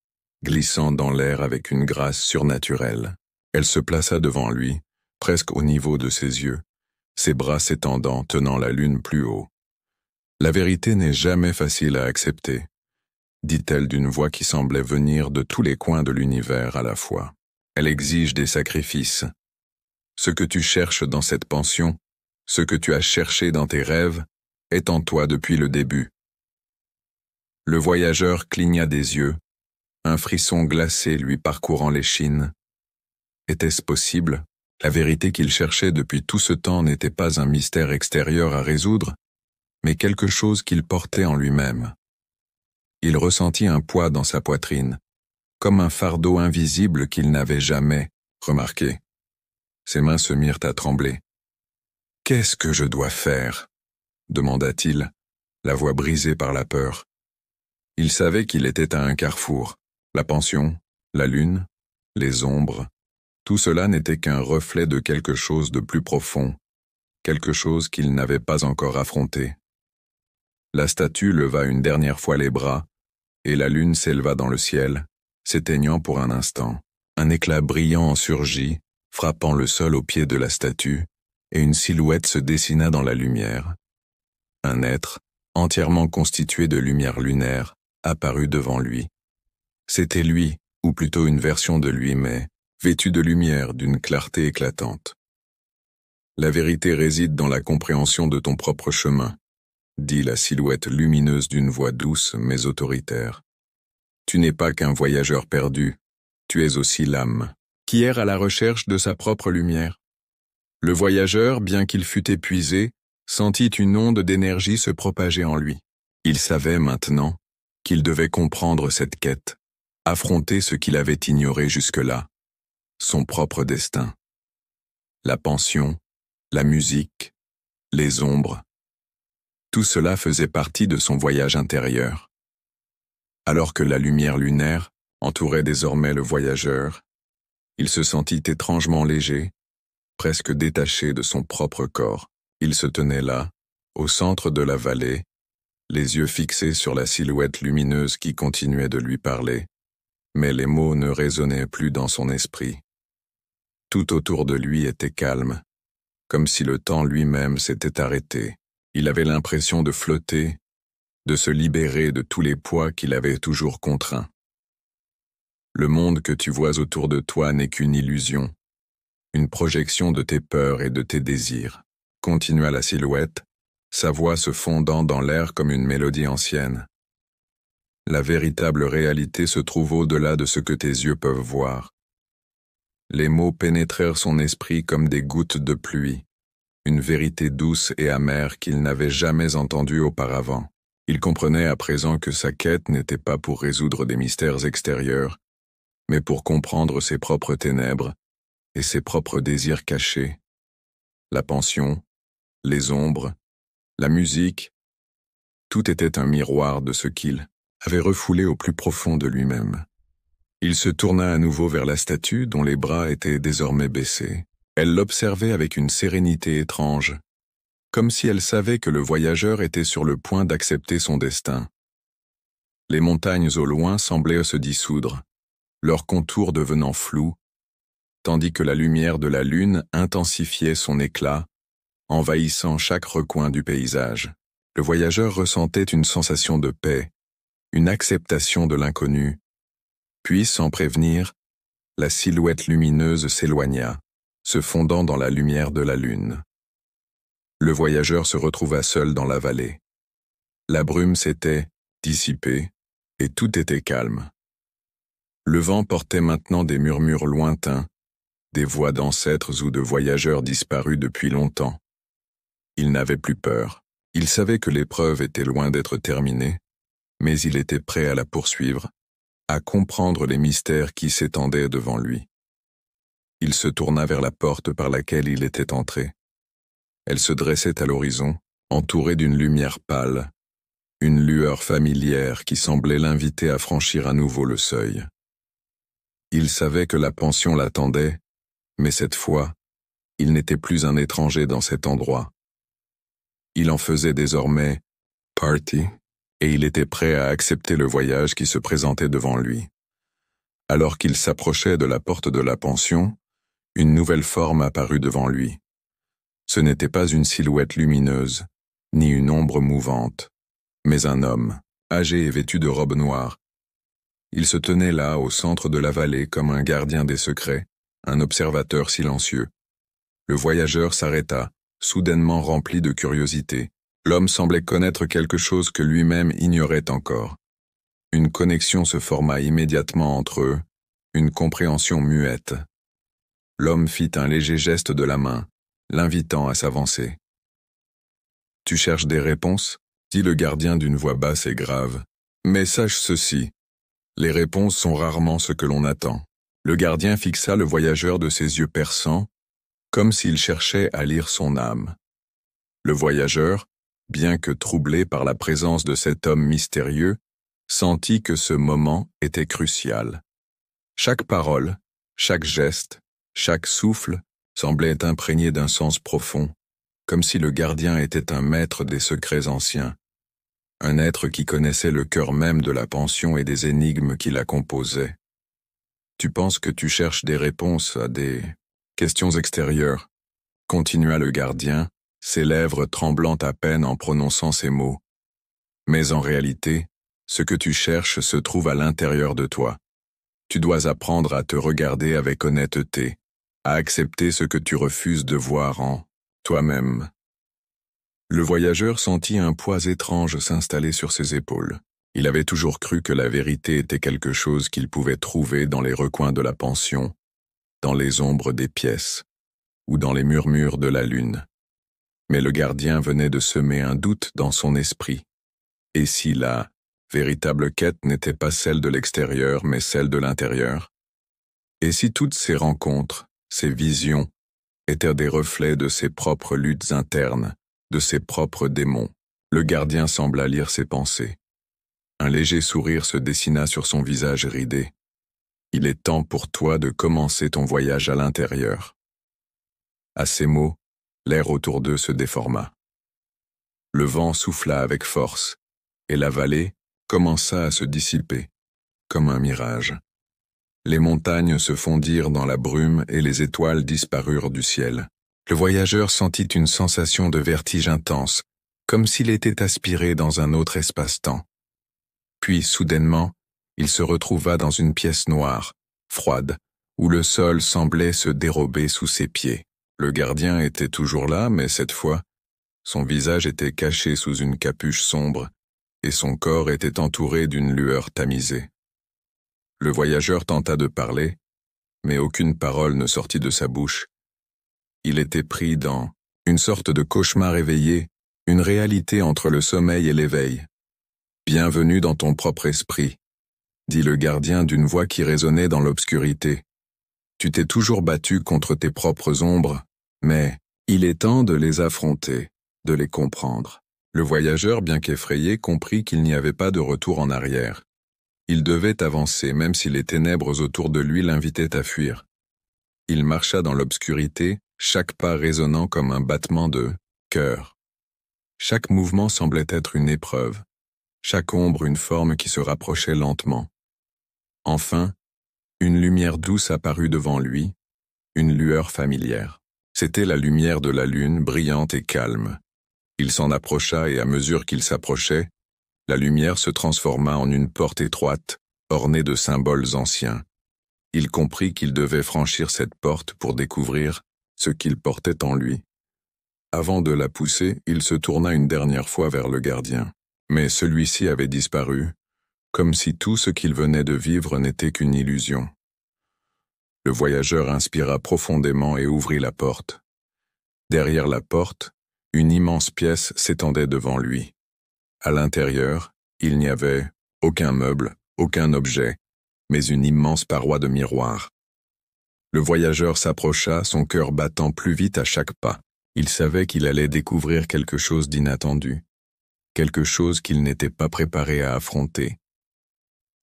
glissant dans l'air avec une grâce surnaturelle. Elle se plaça devant lui, presque au niveau de ses yeux, ses bras s'étendant, tenant la lune plus haut. « La vérité n'est jamais facile à accepter », dit-elle d'une voix qui semblait venir de tous les coins de l'univers à la fois. Elle exige des sacrifices. Ce que tu cherches dans cette pension, ce que tu as cherché dans tes rêves, est en toi depuis le début. Le voyageur cligna des yeux, un frisson glacé lui parcourant l'échine. Était-ce possible? La vérité qu'il cherchait depuis tout ce temps n'était pas un mystère extérieur à résoudre, mais quelque chose qu'il portait en lui-même. Il ressentit un poids dans sa poitrine, comme un fardeau invisible qu'il n'avait jamais remarqué. Ses mains se mirent à trembler. « Qu'est-ce que je dois faire ?» demanda-t-il, la voix brisée par la peur. Il savait qu'il était à un carrefour. La pension, la lune, les ombres, tout cela n'était qu'un reflet de quelque chose de plus profond, quelque chose qu'il n'avait pas encore affronté. La statue leva une dernière fois les bras, et la lune s'éleva dans le ciel, s'éteignant pour un instant. Un éclat brillant en surgit, frappant le sol au pied de la statue, et une silhouette se dessina dans la lumière. Un être, entièrement constitué de lumière lunaire, apparut devant lui. C'était lui, ou plutôt une version de lui, mais vêtu de lumière d'une clarté éclatante. La vérité réside dans la compréhension de ton propre chemin, dit la silhouette lumineuse d'une voix douce mais autoritaire. Tu n'es pas qu'un voyageur perdu, tu es aussi l'âme, qui erre à la recherche de sa propre lumière. Le voyageur, bien qu'il fût épuisé, sentit une onde d'énergie se propager en lui. Il savait maintenant qu'il devait comprendre cette quête, affronter ce qu'il avait ignoré jusque-là, son propre destin. La pension, la musique, les ombres, tout cela faisait partie de son voyage intérieur. Alors que la lumière lunaire entourait désormais le voyageur, il se sentit étrangement léger, presque détaché de son propre corps. Il se tenait là, au centre de la vallée, les yeux fixés sur la silhouette lumineuse qui continuait de lui parler, mais les mots ne résonnaient plus dans son esprit. Tout autour de lui était calme, comme si le temps lui-même s'était arrêté. Il avait l'impression de flotter, de se libérer de tous les poids qu'il avait toujours contraints. Le monde que tu vois autour de toi n'est qu'une illusion, une projection de tes peurs et de tes désirs. Continua la silhouette, sa voix se fondant dans l'air comme une mélodie ancienne. La véritable réalité se trouve au-delà de ce que tes yeux peuvent voir. Les mots pénétrèrent son esprit comme des gouttes de pluie, une vérité douce et amère qu'il n'avait jamais entendue auparavant. Il comprenait à présent que sa quête n'était pas pour résoudre des mystères extérieurs, mais pour comprendre ses propres ténèbres et ses propres désirs cachés. La pension, les ombres, la musique, tout était un miroir de ce qu'il avait refoulé au plus profond de lui-même. Il se tourna à nouveau vers la statue dont les bras étaient désormais baissés. Elle l'observait avec une sérénité étrange, comme si elle savait que le voyageur était sur le point d'accepter son destin. Les montagnes au loin semblaient se dissoudre, leurs contours devenant flous, tandis que la lumière de la lune intensifiait son éclat, envahissant chaque recoin du paysage. Le voyageur ressentait une sensation de paix, une acceptation de l'inconnu. Puis, sans prévenir, la silhouette lumineuse s'éloigna, se fondant dans la lumière de la lune. Le voyageur se retrouva seul dans la vallée. La brume s'était dissipée et tout était calme. Le vent portait maintenant des murmures lointains, des voix d'ancêtres ou de voyageurs disparus depuis longtemps. Il n'avait plus peur. Il savait que l'épreuve était loin d'être terminée, mais il était prêt à la poursuivre, à comprendre les mystères qui s'étendaient devant lui. Il se tourna vers la porte par laquelle il était entré. Elle se dressait à l'horizon, entourée d'une lumière pâle, une lueur familière qui semblait l'inviter à franchir à nouveau le seuil. Il savait que la pension l'attendait, mais cette fois, il n'était plus un étranger dans cet endroit. Il en faisait désormais partie, et il était prêt à accepter le voyage qui se présentait devant lui. Alors qu'il s'approchait de la porte de la pension, une nouvelle forme apparut devant lui. Ce n'était pas une silhouette lumineuse, ni une ombre mouvante, mais un homme, âgé et vêtu de robe noire. Il se tenait là, au centre de la vallée, comme un gardien des secrets, un observateur silencieux. Le voyageur s'arrêta, soudainement rempli de curiosité. L'homme semblait connaître quelque chose que lui-même ignorait encore. Une connexion se forma immédiatement entre eux, une compréhension muette. L'homme fit un léger geste de la main, l'invitant à s'avancer. « Tu cherches des réponses ?» dit le gardien d'une voix basse et grave. « Mais sache ceci, les réponses sont rarement ce que l'on attend. » Le gardien fixa le voyageur de ses yeux perçants, comme s'il cherchait à lire son âme. Le voyageur, bien que troublé par la présence de cet homme mystérieux, sentit que ce moment était crucial. Chaque parole, chaque geste, chaque souffle semblait imprégné d'un sens profond, comme si le gardien était un maître des secrets anciens, un être qui connaissait le cœur même de la pension et des énigmes qui la composaient. Tu penses que tu cherches des réponses à des questions extérieures, continua le gardien, ses lèvres tremblant à peine en prononçant ces mots. Mais en réalité, ce que tu cherches se trouve à l'intérieur de toi. Tu dois apprendre à te regarder avec honnêteté, à accepter ce que tu refuses de voir en toi-même. Le voyageur sentit un poids étrange s'installer sur ses épaules. Il avait toujours cru que la vérité était quelque chose qu'il pouvait trouver dans les recoins de la pension, dans les ombres des pièces, ou dans les murmures de la lune. Mais le gardien venait de semer un doute dans son esprit. Et si la véritable quête n'était pas celle de l'extérieur, mais celle de l'intérieur? Et si toutes ces rencontres, ces visions, étaient des reflets de ses propres luttes internes, de ses propres démons? Le gardien sembla lire ses pensées. Un léger sourire se dessina sur son visage ridé. Il est temps pour toi de commencer ton voyage à l'intérieur. À ces mots, l'air autour d'eux se déforma. Le vent souffla avec force, et la vallée commença à se dissiper, comme un mirage. Les montagnes se fondirent dans la brume et les étoiles disparurent du ciel. Le voyageur sentit une sensation de vertige intense, comme s'il était aspiré dans un autre espace-temps. Puis, soudainement, il se retrouva dans une pièce noire, froide, où le sol semblait se dérober sous ses pieds. Le gardien était toujours là, mais cette fois, son visage était caché sous une capuche sombre, et son corps était entouré d'une lueur tamisée. Le voyageur tenta de parler, mais aucune parole ne sortit de sa bouche. Il était pris dans une sorte de cauchemar éveillé, une réalité entre le sommeil et l'éveil. « Bienvenue dans ton propre esprit », dit le gardien d'une voix qui résonnait dans l'obscurité. « Tu t'es toujours battu contre tes propres ombres, mais il est temps de les affronter, de les comprendre. » Le voyageur, bien qu'effrayé, comprit qu'il n'y avait pas de retour en arrière. Il devait avancer, même si les ténèbres autour de lui l'invitaient à fuir. Il marcha dans l'obscurité, chaque pas résonnant comme un battement de cœur. Chaque mouvement semblait être une épreuve, chaque ombre une forme qui se rapprochait lentement. Enfin, une lumière douce apparut devant lui, une lueur familière. C'était la lumière de la lune, brillante et calme. Il s'en approcha et à mesure qu'il s'approchait, la lumière se transforma en une porte étroite, ornée de symboles anciens. Il comprit qu'il devait franchir cette porte pour découvrir ce qu'il portait en lui. Avant de la pousser, il se tourna une dernière fois vers le gardien. Mais celui-ci avait disparu, comme si tout ce qu'il venait de vivre n'était qu'une illusion. Le voyageur inspira profondément et ouvrit la porte. Derrière la porte, une immense pièce s'étendait devant lui. À l'intérieur, il n'y avait aucun meuble, aucun objet, mais une immense paroi de miroir. Le voyageur s'approcha, son cœur battant plus vite à chaque pas. Il savait qu'il allait découvrir quelque chose d'inattendu, quelque chose qu'il n'était pas préparé à affronter.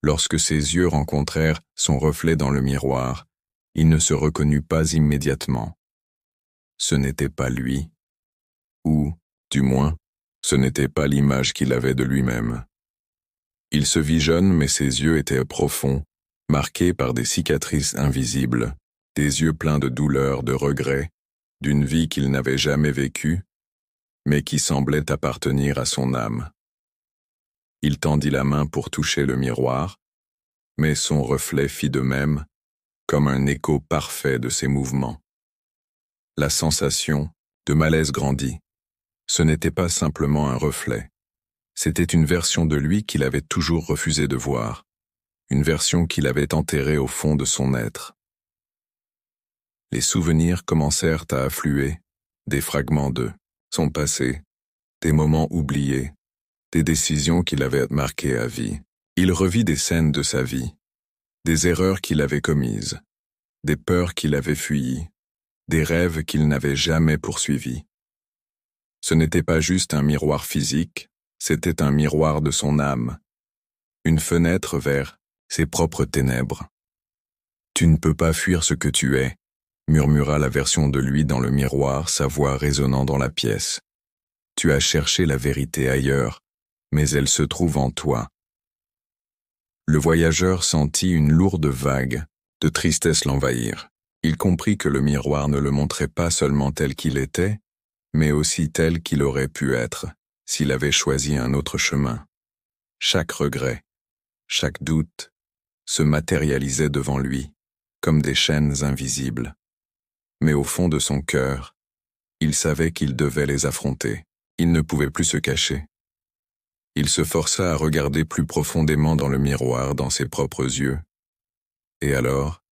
Lorsque ses yeux rencontrèrent son reflet dans le miroir, il ne se reconnut pas immédiatement. Ce n'était pas lui, ou, du moins, ce n'était pas l'image qu'il avait de lui-même. Il se vit jeune, mais ses yeux étaient profonds, marqués par des cicatrices invisibles, des yeux pleins de douleur, de regrets, d'une vie qu'il n'avait jamais vécue, mais qui semblait appartenir à son âme. Il tendit la main pour toucher le miroir, mais son reflet fit de même, comme un écho parfait de ses mouvements. La sensation de malaise grandit. Ce n'était pas simplement un reflet. C'était une version de lui qu'il avait toujours refusé de voir, une version qu'il avait enterrée au fond de son être. Les souvenirs commencèrent à affluer, des fragments de son passé, des moments oubliés, des décisions qu'il avait marquées à vie. Il revit des scènes de sa vie, des erreurs qu'il avait commises, des peurs qu'il avait fuyies, des rêves qu'il n'avait jamais poursuivis. Ce n'était pas juste un miroir physique, c'était un miroir de son âme, une fenêtre vers ses propres ténèbres. « Tu ne peux pas fuir ce que tu es », murmura la version de lui dans le miroir, sa voix résonnant dans la pièce. « Tu as cherché la vérité ailleurs, mais elle se trouve en toi. » Le voyageur sentit une lourde vague de tristesse l'envahir. Il comprit que le miroir ne le montrait pas seulement tel qu'il était, mais aussi tel qu'il aurait pu être s'il avait choisi un autre chemin. Chaque regret, chaque doute se matérialisait devant lui, comme des chaînes invisibles. Mais au fond de son cœur, il savait qu'il devait les affronter. Il ne pouvait plus se cacher. Il se força à regarder plus profondément dans le miroir, dans ses propres yeux. Et alors,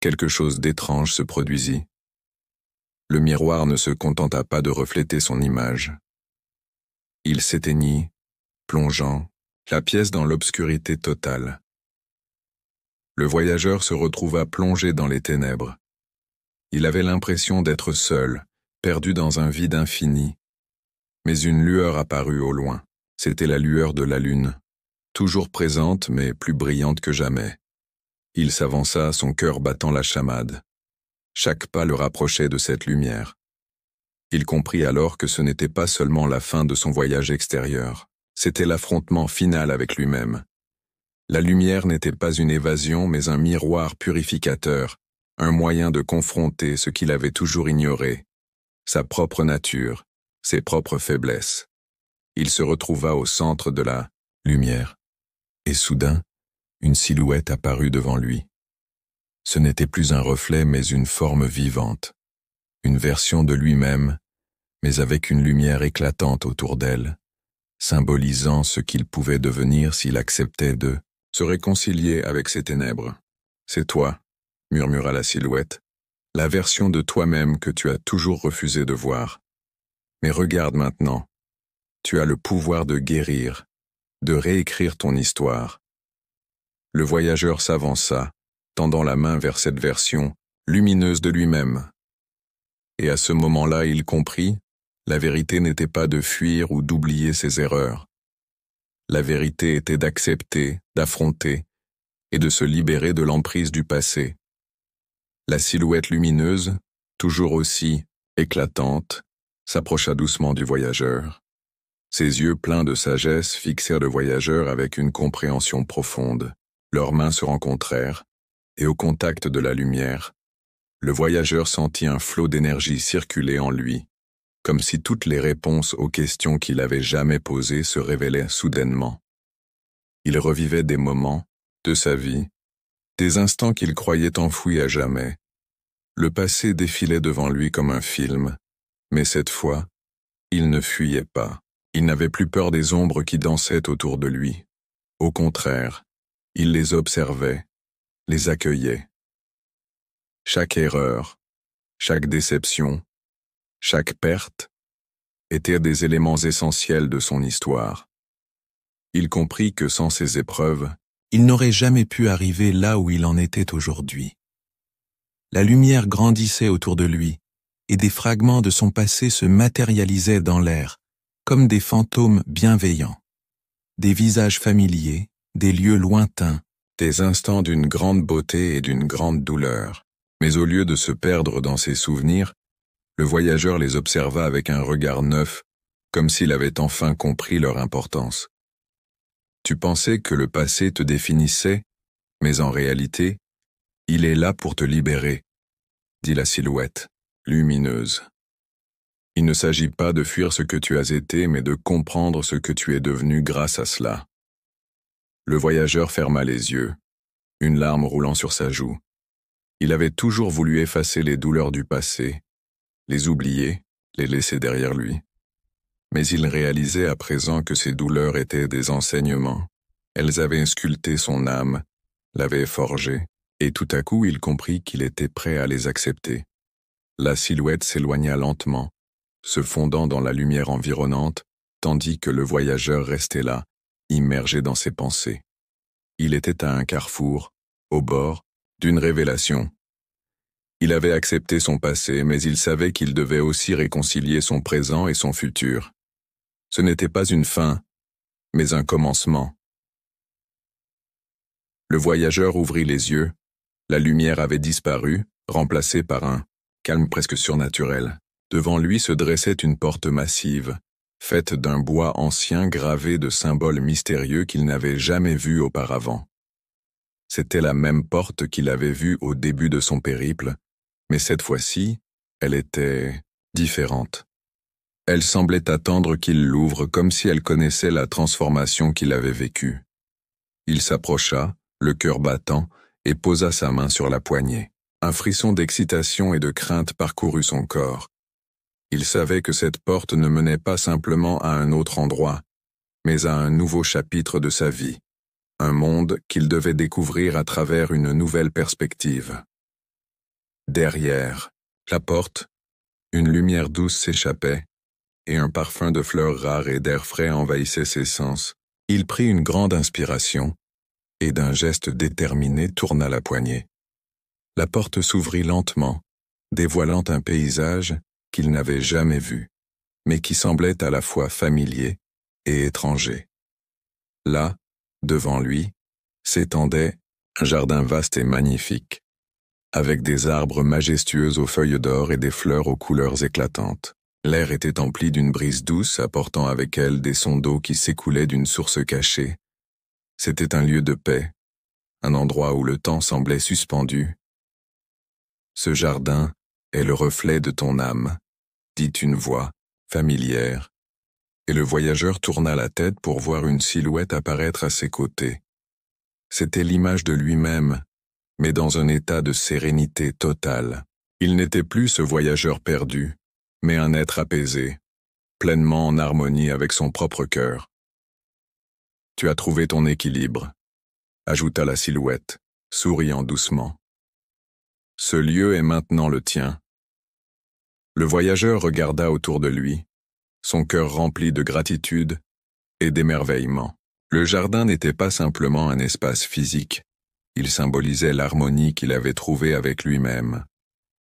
quelque chose d'étrange se produisit. Le miroir ne se contenta pas de refléter son image. Il s'éteignit, plongeant la pièce dans l'obscurité totale. Le voyageur se retrouva plongé dans les ténèbres. Il avait l'impression d'être seul, perdu dans un vide infini. Mais une lueur apparut au loin. C'était la lueur de la lune, toujours présente mais plus brillante que jamais. Il s'avança, son cœur battant la chamade. Chaque pas le rapprochait de cette lumière. Il comprit alors que ce n'était pas seulement la fin de son voyage extérieur, c'était l'affrontement final avec lui-même. La lumière n'était pas une évasion, mais un miroir purificateur, un moyen de confronter ce qu'il avait toujours ignoré, sa propre nature, ses propres faiblesses. Il se retrouva au centre de la lumière, et soudain, une silhouette apparut devant lui. Ce n'était plus un reflet, mais une forme vivante, une version de lui-même, mais avec une lumière éclatante autour d'elle, symbolisant ce qu'il pouvait devenir s'il acceptait de se réconcilier avec ses ténèbres. « C'est toi », murmura la silhouette, « la version de toi-même que tu as toujours refusé de voir. Mais regarde maintenant, tu as le pouvoir de guérir, de réécrire ton histoire. » Le voyageur s'avança, tendant la main vers cette version lumineuse de lui-même. Et à ce moment-là, il comprit, la vérité n'était pas de fuir ou d'oublier ses erreurs. La vérité était d'accepter, d'affronter et de se libérer de l'emprise du passé. La silhouette lumineuse, toujours aussi éclatante, s'approcha doucement du voyageur. Ses yeux pleins de sagesse fixèrent le voyageur avec une compréhension profonde. Leurs mains se rencontrèrent, et au contact de la lumière, le voyageur sentit un flot d'énergie circuler en lui, comme si toutes les réponses aux questions qu'il avait jamais posées se révélaient soudainement. Il revivait des moments de sa vie, des instants qu'il croyait enfouis à jamais. Le passé défilait devant lui comme un film, mais cette fois, il ne fuyait pas. Il n'avait plus peur des ombres qui dansaient autour de lui. Au contraire, il les observait, les accueillait. Chaque erreur, chaque déception, chaque perte étaient des éléments essentiels de son histoire. Il comprit que sans ces épreuves, il n'aurait jamais pu arriver là où il en était aujourd'hui. La lumière grandissait autour de lui, et des fragments de son passé se matérialisaient dans l'air, comme des fantômes bienveillants. Des visages familiers, des lieux lointains, des instants d'une grande beauté et d'une grande douleur. Mais au lieu de se perdre dans ses souvenirs, le voyageur les observa avec un regard neuf, comme s'il avait enfin compris leur importance. Tu pensais que le passé te définissait, mais en réalité, il est là pour te libérer, dit la silhouette, lumineuse. Il ne s'agit pas de fuir ce que tu as été, mais de comprendre ce que tu es devenu grâce à cela. Le voyageur ferma les yeux, une larme roulant sur sa joue. Il avait toujours voulu effacer les douleurs du passé, les oublier, les laisser derrière lui. Mais il réalisait à présent que ces douleurs étaient des enseignements. Elles avaient sculpté son âme, l'avaient forgé, et tout à coup il comprit qu'il était prêt à les accepter. La silhouette s'éloigna lentement, se fondant dans la lumière environnante, tandis que le voyageur restait là, immergé dans ses pensées. Il était à un carrefour, au bord d'une révélation. Il avait accepté son passé, mais il savait qu'il devait aussi réconcilier son présent et son futur. Ce n'était pas une fin, mais un commencement. Le voyageur ouvrit les yeux, la lumière avait disparu, remplacée par un calme presque surnaturel. Devant lui se dressait une porte massive, faite d'un bois ancien gravé de symboles mystérieux qu'il n'avait jamais vus auparavant. C'était la même porte qu'il avait vue au début de son périple, mais cette fois-ci, elle était différente. Elle semblait attendre qu'il l'ouvre comme si elle connaissait la transformation qu'il avait vécue. Il s'approcha, le cœur battant, et posa sa main sur la poignée. Un frisson d'excitation et de crainte parcourut son corps. Il savait que cette porte ne menait pas simplement à un autre endroit, mais à un nouveau chapitre de sa vie, un monde qu'il devait découvrir à travers une nouvelle perspective. Derrière la porte, une lumière douce s'échappait, et un parfum de fleurs rares et d'air frais envahissait ses sens. Il prit une grande inspiration, et d'un geste déterminé tourna la poignée. La porte s'ouvrit lentement, dévoilant un paysage qu'il n'avait jamais vu, mais qui semblait à la fois familier et étranger. Là, devant lui, s'étendait un jardin vaste et magnifique, avec des arbres majestueux aux feuilles d'or et des fleurs aux couleurs éclatantes. L'air était empli d'une brise douce apportant avec elle des sons d'eau qui s'écoulaient d'une source cachée. C'était un lieu de paix, un endroit où le temps semblait suspendu. Ce jardin est le reflet de ton âme, dit une voix familière, et le voyageur tourna la tête pour voir une silhouette apparaître à ses côtés. C'était l'image de lui-même, mais dans un état de sérénité totale. Il n'était plus ce voyageur perdu, mais un être apaisé, pleinement en harmonie avec son propre cœur. « Tu as trouvé ton équilibre », ajouta la silhouette, souriant doucement. « Ce lieu est maintenant le tien. » Le voyageur regarda autour de lui, son cœur rempli de gratitude et d'émerveillement. Le jardin n'était pas simplement un espace physique, il symbolisait l'harmonie qu'il avait trouvée avec lui-même,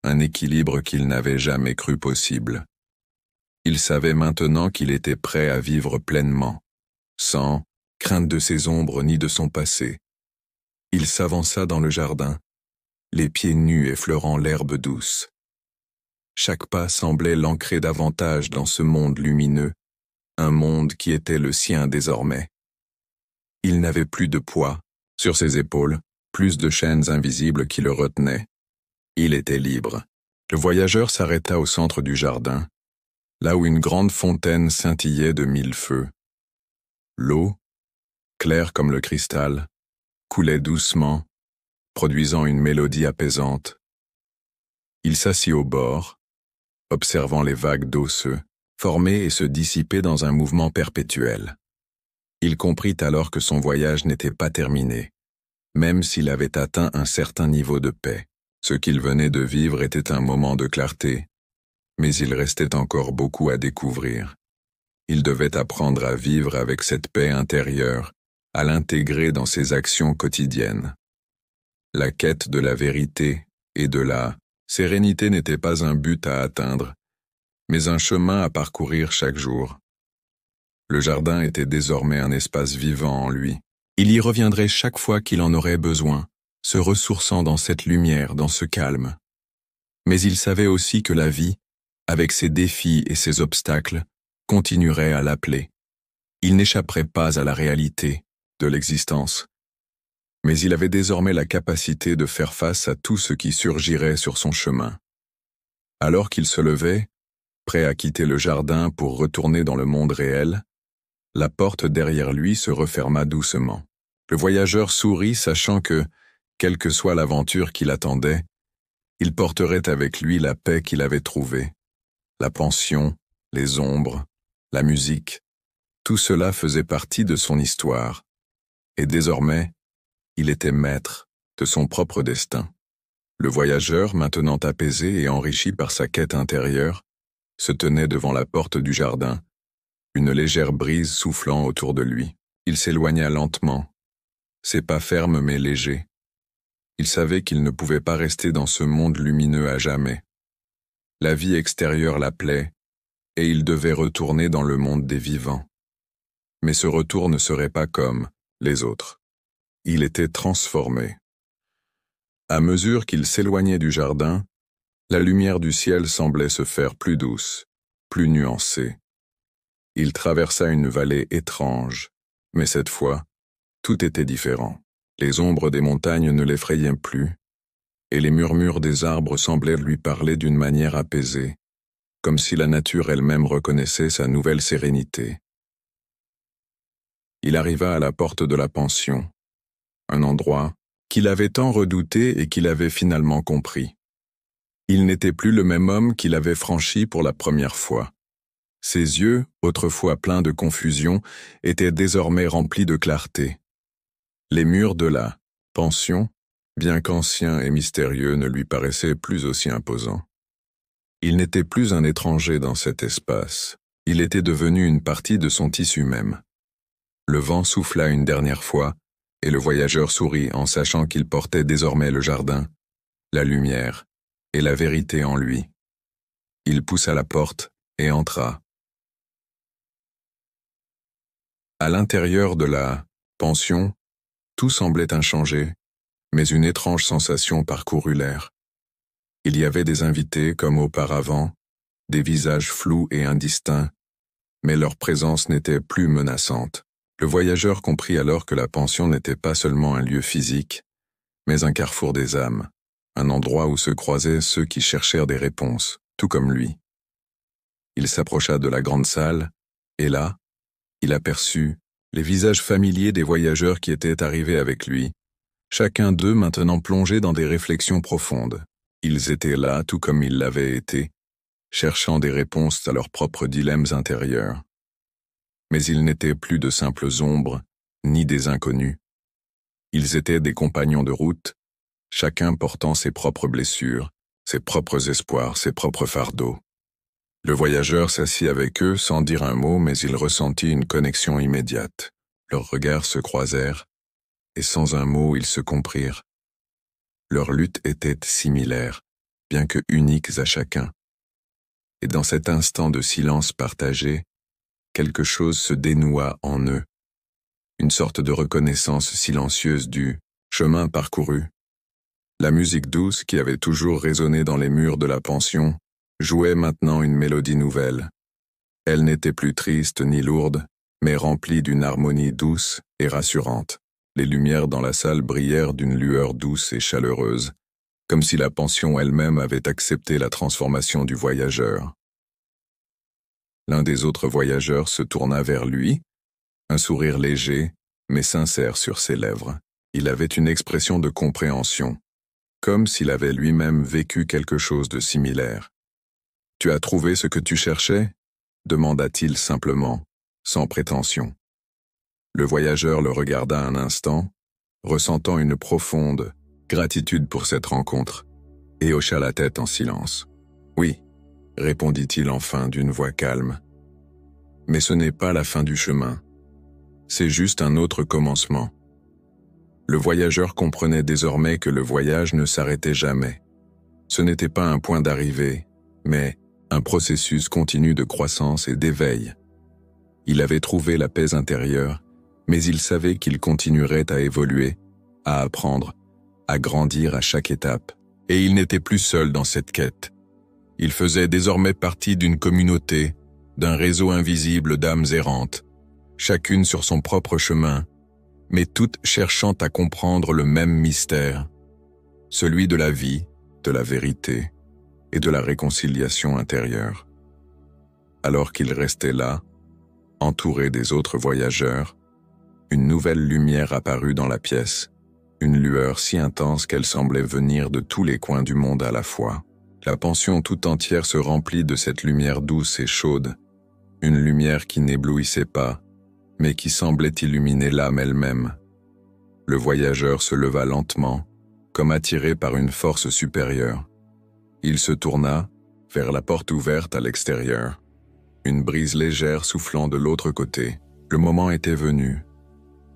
un équilibre qu'il n'avait jamais cru possible. Il savait maintenant qu'il était prêt à vivre pleinement, sans crainte de ses ombres ni de son passé. Il s'avança dans le jardin, les pieds nus effleurant l'herbe douce. Chaque pas semblait l'ancrer davantage dans ce monde lumineux, un monde qui était le sien désormais. Il n'avait plus de poids sur ses épaules, plus de chaînes invisibles qui le retenaient. Il était libre. Le voyageur s'arrêta au centre du jardin, là où une grande fontaine scintillait de mille feux. L'eau, claire comme le cristal, coulait doucement, produisant une mélodie apaisante. Il s'assit au bord, observant les vagues d'eau se former et se dissiper dans un mouvement perpétuel. Il comprit alors que son voyage n'était pas terminé, même s'il avait atteint un certain niveau de paix. Ce qu'il venait de vivre était un moment de clarté, mais il restait encore beaucoup à découvrir. Il devait apprendre à vivre avec cette paix intérieure à l'intégrer dans ses actions quotidiennes. La quête de la vérité et de la sérénité n'était pas un but à atteindre, mais un chemin à parcourir chaque jour. Le jardin était désormais un espace vivant en lui. Il y reviendrait chaque fois qu'il en aurait besoin, se ressourçant dans cette lumière, dans ce calme. Mais il savait aussi que la vie, avec ses défis et ses obstacles, continuerait à l'appeler. Il n'échapperait pas à la réalité de l'existence. Mais il avait désormais la capacité de faire face à tout ce qui surgirait sur son chemin. Alors qu'il se levait, prêt à quitter le jardin pour retourner dans le monde réel, la porte derrière lui se referma doucement. Le voyageur sourit, sachant que, quelle que soit l'aventure qui l'attendait, il porterait avec lui la paix qu'il avait trouvée. La pension, les ombres, la musique, tout cela faisait partie de son histoire. Et désormais, il était maître de son propre destin. Le voyageur, maintenant apaisé et enrichi par sa quête intérieure, se tenait devant la porte du jardin, une légère brise soufflant autour de lui. Il s'éloigna lentement, ses pas fermes mais légers. Il savait qu'il ne pouvait pas rester dans ce monde lumineux à jamais. La vie extérieure l'appelait, et il devait retourner dans le monde des vivants. Mais ce retour ne serait pas comme les autres. Il était transformé. À mesure qu'il s'éloignait du jardin, la lumière du ciel semblait se faire plus douce, plus nuancée. Il traversa une vallée étrange, mais cette fois, tout était différent. Les ombres des montagnes ne l'effrayaient plus, et les murmures des arbres semblaient lui parler d'une manière apaisée, comme si la nature elle-même reconnaissait sa nouvelle sérénité. Il arriva à la porte de la pension, un endroit qu'il avait tant redouté et qu'il avait finalement compris. Il n'était plus le même homme qu'il avait franchi pour la première fois. Ses yeux, autrefois pleins de confusion, étaient désormais remplis de clarté. Les murs de la pension, bien qu'anciens et mystérieux, ne lui paraissaient plus aussi imposants. Il n'était plus un étranger dans cet espace. Il était devenu une partie de son tissu même. Le vent souffla une dernière fois, et le voyageur sourit en sachant qu'il portait désormais le jardin, la lumière et la vérité en lui. Il poussa la porte et entra. À l'intérieur de la pension, tout semblait inchangé, mais une étrange sensation parcourut l'air. Il y avait des invités comme auparavant, des visages flous et indistincts, mais leur présence n'était plus menaçante. Le voyageur comprit alors que la pension n'était pas seulement un lieu physique, mais un carrefour des âmes, un endroit où se croisaient ceux qui cherchèrent des réponses, tout comme lui. Il s'approcha de la grande salle, et là, il aperçut les visages familiers des voyageurs qui étaient arrivés avec lui, chacun d'eux maintenant plongé dans des réflexions profondes. Ils étaient là tout comme ils l'avaient été, cherchant des réponses à leurs propres dilemmes intérieurs. Mais ils n'étaient plus de simples ombres, ni des inconnus. Ils étaient des compagnons de route, chacun portant ses propres blessures, ses propres espoirs, ses propres fardeaux. Le voyageur s'assit avec eux sans dire un mot, mais il ressentit une connexion immédiate. Leurs regards se croisèrent, et sans un mot ils se comprirent. Leurs luttes étaient similaires, bien que uniques à chacun. Et dans cet instant de silence partagé, quelque chose se dénoua en eux. Une sorte de reconnaissance silencieuse du chemin parcouru. La musique douce qui avait toujours résonné dans les murs de la pension jouait maintenant une mélodie nouvelle. Elle n'était plus triste ni lourde, mais remplie d'une harmonie douce et rassurante. Les lumières dans la salle brillèrent d'une lueur douce et chaleureuse, comme si la pension elle-même avait accepté la transformation du voyageur. L'un des autres voyageurs se tourna vers lui, un sourire léger, mais sincère sur ses lèvres. Il avait une expression de compréhension, comme s'il avait lui-même vécu quelque chose de similaire. « Tu as trouvé ce que tu cherchais ?» demanda-t-il simplement, sans prétention. Le voyageur le regarda un instant, ressentant une profonde gratitude pour cette rencontre, et hocha la tête en silence. « Oui, » répondit-il enfin d'une voix calme. « Mais ce n'est pas la fin du chemin. c'est juste un autre commencement. Le voyageur comprenait désormais que le voyage ne s'arrêtait jamais. Ce n'était pas un point d'arrivée, mais un processus continu de croissance et d'éveil. Il avait trouvé la paix intérieure, mais il savait qu'il continuerait à évoluer, à apprendre, à grandir à chaque étape. Et il n'était plus seul dans cette quête. Il faisait désormais partie d'une communauté, d'un réseau invisible d'âmes errantes, chacune sur son propre chemin, mais toutes cherchant à comprendre le même mystère, celui de la vie, de la vérité et de la réconciliation intérieure. Alors qu'il restait là, entouré des autres voyageurs, une nouvelle lumière apparut dans la pièce, une lueur si intense qu'elle semblait venir de tous les coins du monde à la fois. La pension tout entière se remplit de cette lumière douce et chaude, une lumière qui n'éblouissait pas, mais qui semblait illuminer l'âme elle-même. Le voyageur se leva lentement, comme attiré par une force supérieure. Il se tourna vers la porte ouverte à l'extérieur, une brise légère soufflant de l'autre côté. Le moment était venu.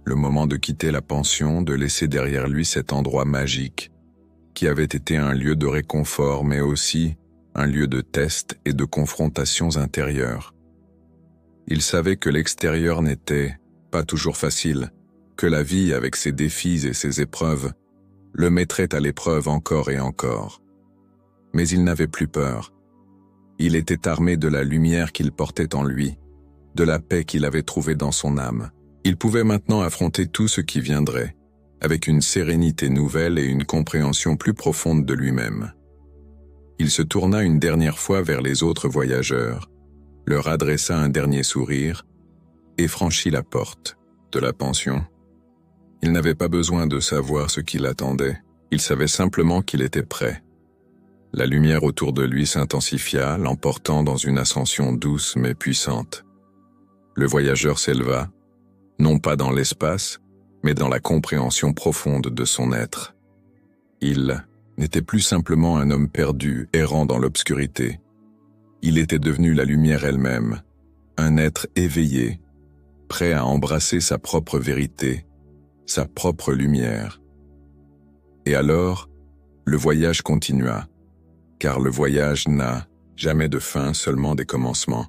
Le moment de quitter la pension, de laisser derrière lui cet endroit magique, qui avait été un lieu de réconfort, mais aussi un lieu de test et de confrontations intérieures. Il savait que l'extérieur n'était pas toujours facile, que la vie, avec ses défis et ses épreuves, le mettrait à l'épreuve encore et encore. Mais il n'avait plus peur. Il était armé de la lumière qu'il portait en lui, de la paix qu'il avait trouvée dans son âme. Il pouvait maintenant affronter tout ce qui viendrait, avec une sérénité nouvelle et une compréhension plus profonde de lui-même. Il se tourna une dernière fois vers les autres voyageurs, leur adressa un dernier sourire et franchit la porte de la pension. Il n'avait pas besoin de savoir ce qui l'attendait, il savait simplement qu'il était prêt. La lumière autour de lui s'intensifia, l'emportant dans une ascension douce mais puissante. Le voyageur s'éleva, non pas dans l'espace, mais dans la compréhension profonde de son être. Il n'était plus simplement un homme perdu, errant dans l'obscurité. Il était devenu la lumière elle-même, un être éveillé, prêt à embrasser sa propre vérité, sa propre lumière. Et alors, le voyage continua, car le voyage n'a jamais de fin, seulement des commencements.